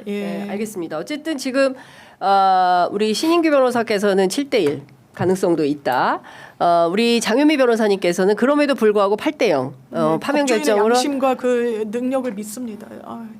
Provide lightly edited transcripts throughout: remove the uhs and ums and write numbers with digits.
예. 네, 알겠습니다. 어쨌든 지금 우리 신인규 변호사께서는 7대1 가능성도 있다. 우리 장윤미 변호사님께서는 그럼에도 불구하고 8대0 파면 결정으로 양심과 그 능력을 믿습니다.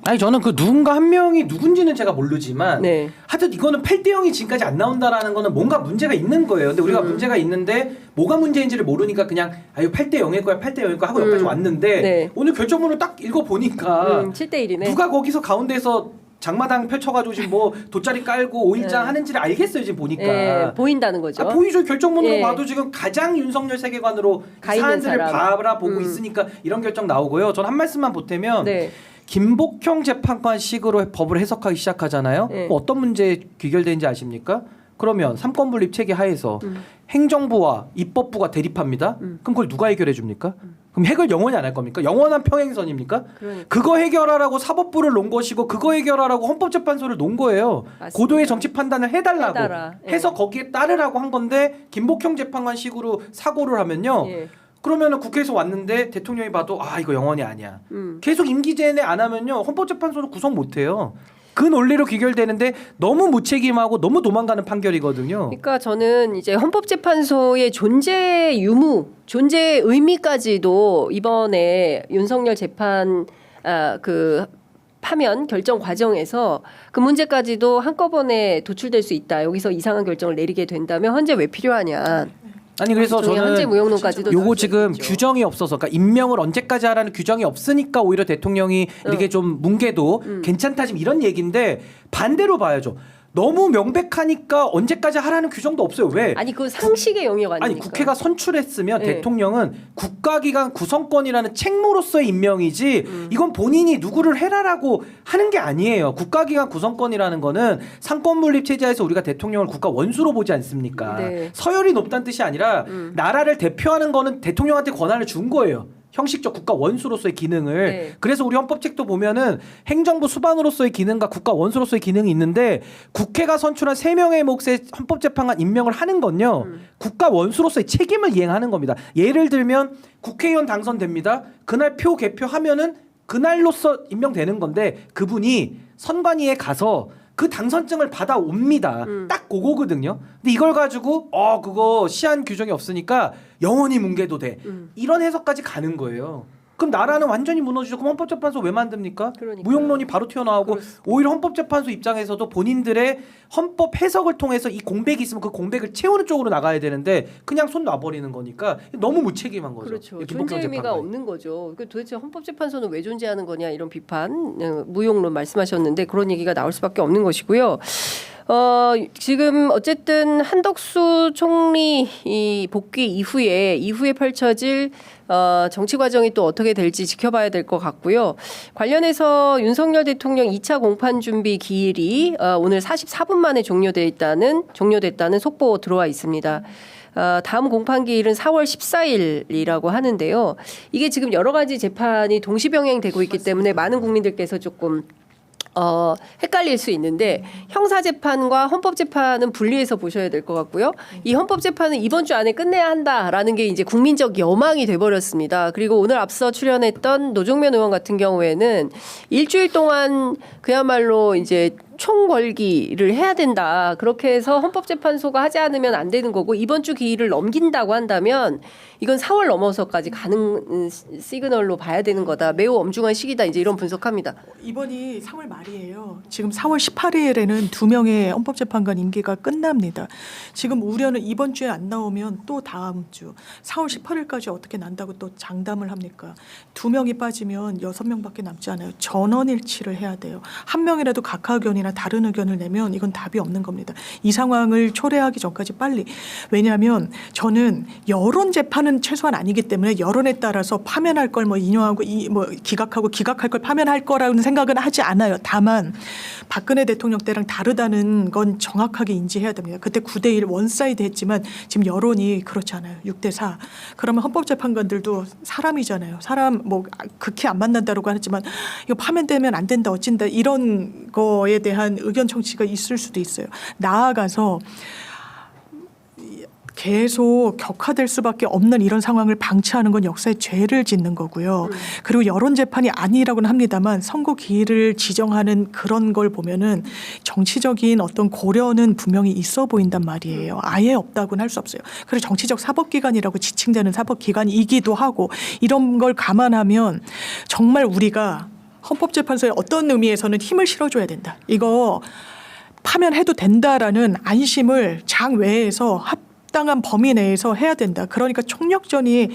아니 저는 그 누군가 한 명이 누군지는 제가 모르지만 네. 하여튼 이거는 8대0이 지금까지 안 나온다라는 거는 뭔가 문제가 있는 거예요. 근데 우리가 문제가 있는데 뭐가 문제인지를 모르니까 그냥 아유 8대0일 거야 8대0일 거야 하고 여기까지 왔는데 네. 오늘 결정문을 딱 읽어보니까 7대1이네. 누가 거기서 가운데서 장마당 펼쳐가지고 지금 뭐 돗자리 깔고 5일장 네. 하는지를 알겠어요 지금 보니까. 네, 보인다는 거죠. 보이죠. 결정문으로 예. 봐도 지금 가장 윤석열 세계관으로 가 있는 사안들을 사람. 바라보고 있으니까 이런 결정 나오고요. 저는 한 말씀만 보태면 네. 김복형 재판관식으로 법을 해석하기 시작하잖아요. 네. 어떤 문제에 귀결되는지 아십니까? 그러면 삼권분립 체계 하에서 행정부와 입법부가 대립합니다. 그럼 그걸 누가 해결해 줍니까? 그럼 해결 영원히 안 할 겁니까? 영원한 평행선입니까? 그러니까. 그거 해결하라고 사법부를 놓은 것이고 그거 해결하라고 헌법재판소를 놓은 거예요. 맞습니다. 고도의 정치 판단을 해달라고 해달라. 예. 해서 거기에 따르라고 한 건데 김복형 재판관식으로 사고를 하면요. 예. 그러면은 국회에서 왔는데 대통령이 봐도 이거 영원히 아니야. 계속 임기 내내 안 하면요 헌법재판소는 구성 못 해요. 그 논리로 귀결되는데 너무 무책임하고 너무 도망가는 판결이거든요. 그러니까 저는 이제 헌법재판소의 존재 유무, 존재 의미까지도 이번에 윤석열 재판 그 파면 결정 과정에서 그 문제까지도 한꺼번에 도출될 수 있다. 여기서 이상한 결정을 내리게 된다면 헌재 왜 필요하냐. 아니 그래서 일종의 헌재 저는 무용론까지도 요거 넣을 수 지금 있겠죠. 규정이 없어서 그러니까 임명을 언제까지 하라는 규정이 없으니까 오히려 대통령이 이렇게 좀 뭉개도 괜찮다 지금 이런 얘기인데 반대로 봐야죠. 너무 명백하니까 언제까지 하라는 규정도 없어요. 왜? 아니 그 상식의 영역 아닙니까? 아니 국회가 선출했으면 네. 대통령은 국가기관 구성권이라는 책무로서의 임명이지 이건 본인이 누구를 해라라고 하는 게 아니에요. 국가기관 구성권이라는 거는 상권분립 체제에서 우리가 대통령을 국가 원수로 보지 않습니까? 네. 서열이 높다는 뜻이 아니라 나라를 대표하는 거는 대통령한테 권한을 준 거예요. 형식적 국가 원수로서의 기능을. 네. 그래서 우리 헌법책도 보면은 행정부 수반으로서의 기능과 국가 원수로서의 기능이 있는데 국회가 선출한 3명의 몫의 헌법재판관 임명을 하는 건요. 국가 원수로서의 책임을 이행하는 겁니다. 예를 들면 국회의원 당선됩니다. 그날 표 개표하면은 그날로서 임명되는 건데 그분이 선관위에 가서 그 당선증을 받아옵니다. 딱 그거거든요. 근데 이걸 가지고 그거 시한 규정이 없으니까 영원히 뭉개도 돼. 이런 해석까지 가는 거예요. 그럼 나라는 완전히 무너지죠. 그럼 헌법재판소 왜 만듭니까? 그러니까요. 무용론이 바로 튀어나오고 그렇습니다. 오히려 헌법재판소 입장에서도 본인들의 헌법 해석을 통해서 이 공백이 있으면 그 공백을 채우는 쪽으로 나가야 되는데 그냥 손 놔버리는 거니까 너무 무책임한 거죠. 그렇죠. 이 김복경 존재 의미가 재판관이. 없는 거죠. 도대체 헌법재판소는 왜 존재하는 거냐 이런 비판, 무용론 말씀하셨는데 그런 얘기가 나올 수밖에 없는 것이고요. 지금 어쨌든 한덕수 총리 이 복귀 이후에 펼쳐질 정치 과정이 또 어떻게 될지 지켜봐야 될 것 같고요. 관련해서 윤석열 대통령 2차 공판 준비 기일이 오늘 44분 만에 종료됐다는 속보 들어와 있습니다. 다음 공판 기일은 4월 14일이라고 하는데요. 이게 지금 여러 가지 재판이 동시병행되고 있기 때문에 많은 국민들께서 조금 헷갈릴 수 있는데 형사재판과 헌법재판은 분리해서 보셔야 될 것 같고요. 이 헌법재판은 이번 주 안에 끝내야 한다라는 게 이제 국민적 여망이 돼버렸습니다. 그리고 오늘 앞서 출연했던 노종면 의원 같은 경우에는 일주일 동안 그야말로 이제 총궐기를 해야 된다. 그렇게 해서 헌법재판소가 하지 않으면 안 되는 거고 이번 주 기일을 넘긴다고 한다면 이건 4월 넘어서까지 가는 시그널로 봐야 되는 거다. 매우 엄중한 시기다. 이제 이런 분석합니다. 이번이 3월 말이에요. 지금 4월 18일에는 2명의 헌법재판관 임기가 끝납니다. 지금 우려는 이번 주에 안 나오면 또 다음 주 4월 18일까지 어떻게 난다고 또 장담을 합니까? 2명이 빠지면 6명밖에 남지 않아요. 전원일치를 해야 돼요. 한 명이라도 각하 의견이나 다른 의견을 내면 이건 답이 없는 겁니다. 이 상황을 초래하기 전까지 빨리. 왜냐하면 저는 여론 재판은 최소한 아니기 때문에 여론에 따라서 파면할 걸 뭐 인용하고 기각할 걸 파면할 거라는 생각은 하지 않아요. 다만 박근혜 대통령 때랑 다르다는 건 정확하게 인지해야 됩니다. 그때 9대1 원사이드 했지만 지금 여론이 그렇지 않아요. 6대4. 그러면 헌법재판관들도 사람이잖아요. 사람 뭐 극히 안 만난다고 하지만 이거 파면되면 안 된다 어찐다 이런 거에 대한 의견 청취가 있을 수도 있어요. 나아가서 계속 격화될 수밖에 없는 이런 상황을 방치하는 건 역사의 죄를 짓는 거고요. 그리고 여론 재판이 아니라고는 합니다만 선고 기일을 지정하는 그런 걸 보면은 정치적인 어떤 고려는 분명히 있어 보인단 말이에요. 아예 없다고는 할 수 없어요. 그리고 정치적 사법기관이라고 지칭되는 사법기관이기도 하고 이런 걸 감안하면 정말 우리가 헌법재판소에 어떤 의미에서는 힘을 실어줘야 된다. 이거 파면해도 된다라는 안심을 장외에서 합당한 범위 내에서 해야 된다. 그러니까 총력전이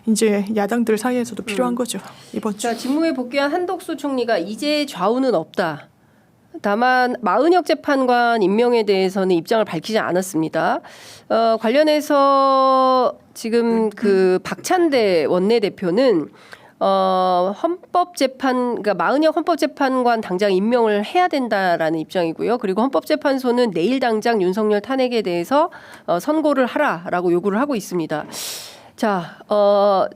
이제 야당들 사이에서도 필요한 거죠. 이번 주. 자, 직무에 복귀한 한덕수 총리가 이제 좌우는 없다. 다만 마은혁 재판관 임명에 대해서는 입장을 밝히지 않았습니다. 관련해서 지금 그 박찬대 원내대표는 그러니까 마은혁 헌법재판관 당장 임명을 해야 된다라는 입장이고요. 그리고 헌법재판소는 내일 당장 윤석열 탄핵에 대해서 선고를 하라라고 요구를 하고 있습니다. 자,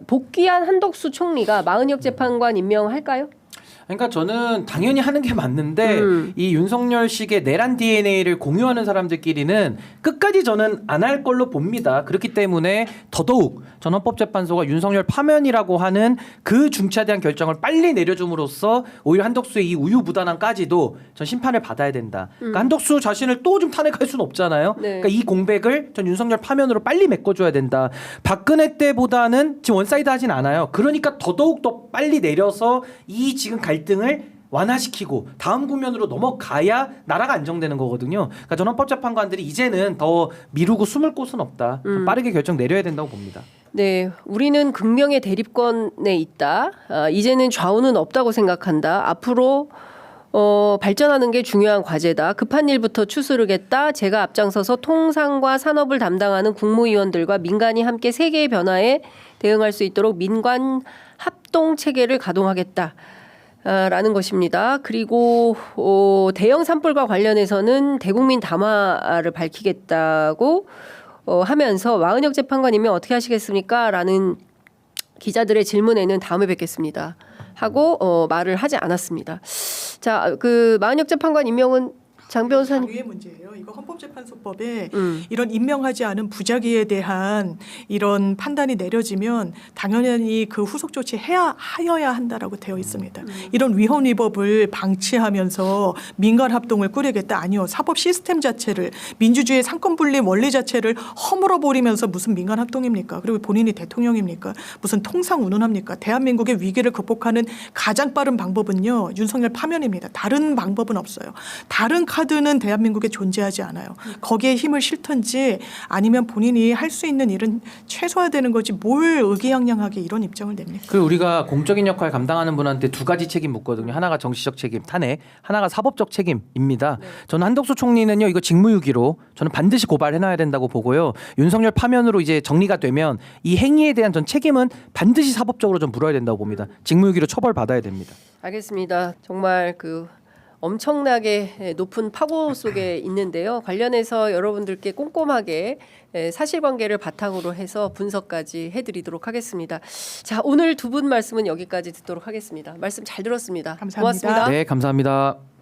복귀한 한덕수 총리가 마은혁 재판관 임명할까요? 그러니까 저는 당연히 하는 게 맞는데 이 윤석열식의 내란 DNA를 공유하는 사람들끼리는 끝까지 저는 안 할 걸로 봅니다. 그렇기 때문에 더더욱 전 헌법재판소가 윤석열 파면이라고 하는 그 중차대한 결정을 빨리 내려줌으로써 오히려 한덕수의 이 우유부단함까지도 전 심판을 받아야 된다. 그러니까 한덕수 자신을 또 좀 탄핵할 수는 없잖아요. 네. 그러니까 이 공백을 전 윤석열 파면으로 빨리 메꿔줘야 된다. 박근혜 때보다는 지금 원사이드 하진 않아요. 그러니까 더더욱 더 빨리 내려서 이 지금 갈등을 완화시키고 다음 국면으로 넘어가야 나라가 안정되는 거거든요. 그러니까 저는 헌법재판관들이 이제는 더 미루고 숨을 곳은 없다. 좀 빠르게 결정 내려야 된다고 봅니다. 네, 우리는 극명의 대립권에 있다. 이제는 좌우는 없다고 생각한다. 앞으로 발전하는 게 중요한 과제다. 급한 일부터 추스르겠다. 제가 앞장서서 통상과 산업을 담당하는 국무위원들과 민간이 함께 세계의 변화에 대응할 수 있도록 민관 합동 체계를 가동하겠다. 라는 것입니다. 그리고 대형 산불과 관련해서는 대국민 담화를 밝히겠다고 하면서 마은혁 재판관 임명 어떻게 하시겠습니까? 라는 기자들의 질문에는 다음에 뵙겠습니다. 하고 말을 하지 않았습니다. 자, 그 마은혁 재판관 임명은 장 변호사님. 당위의 문제예요. 이거 헌법재판소법에 이런 임명하지 않은 부작위에 대한 이런 판단이 내려지면 당연히 그 후속 조치 하여야 한다라고 되어 있습니다. 이런 위헌 위법을 방치하면서 민간 합동을 꾸리겠다. 아니요. 사법 시스템 자체를 민주주의의 상권 분립 원리 자체를 허물어 버리면서 무슨 민간 합동입니까? 그리고 본인이 대통령입니까? 무슨 통상 운운합니까? 대한민국의 위기를 극복하는 가장 빠른 방법은요. 윤석열 파면입니다. 다른 방법은 없어요. 다른 카드는 대한민국에 존재하지 않아요. 거기에 힘을 실든지 아니면 본인이 할 수 있는 일은 최소화되는 거지 뭘 의기양양하게 이런 입장을 냅니까? 그 우리가 공적인 역할 감당하는 분한테 두 가지 책임 묻거든요. 하나가 정치적 책임, 탄핵, 하나가 사법적 책임입니다. 저는 한덕수 총리는요, 이거 직무유기로 저는 반드시 고발해놔야 된다고 보고요. 윤석열 파면으로 이제 정리가 되면 이 행위에 대한 전 책임은 반드시 사법적으로 좀 물어야 된다고 봅니다. 직무유기로 처벌받아야 됩니다. 알겠습니다. 정말 그 엄청나게 높은 파고 속에 있는데요. 관련해서 여러분들께 꼼꼼하게 사실관계를 바탕으로 해서 분석까지 해드리도록 하겠습니다. 자, 오늘 두 분 말씀은 여기까지 듣도록 하겠습니다. 말씀 잘 들었습니다. 감사합니다. 고맙습니다. 네, 감사합니다.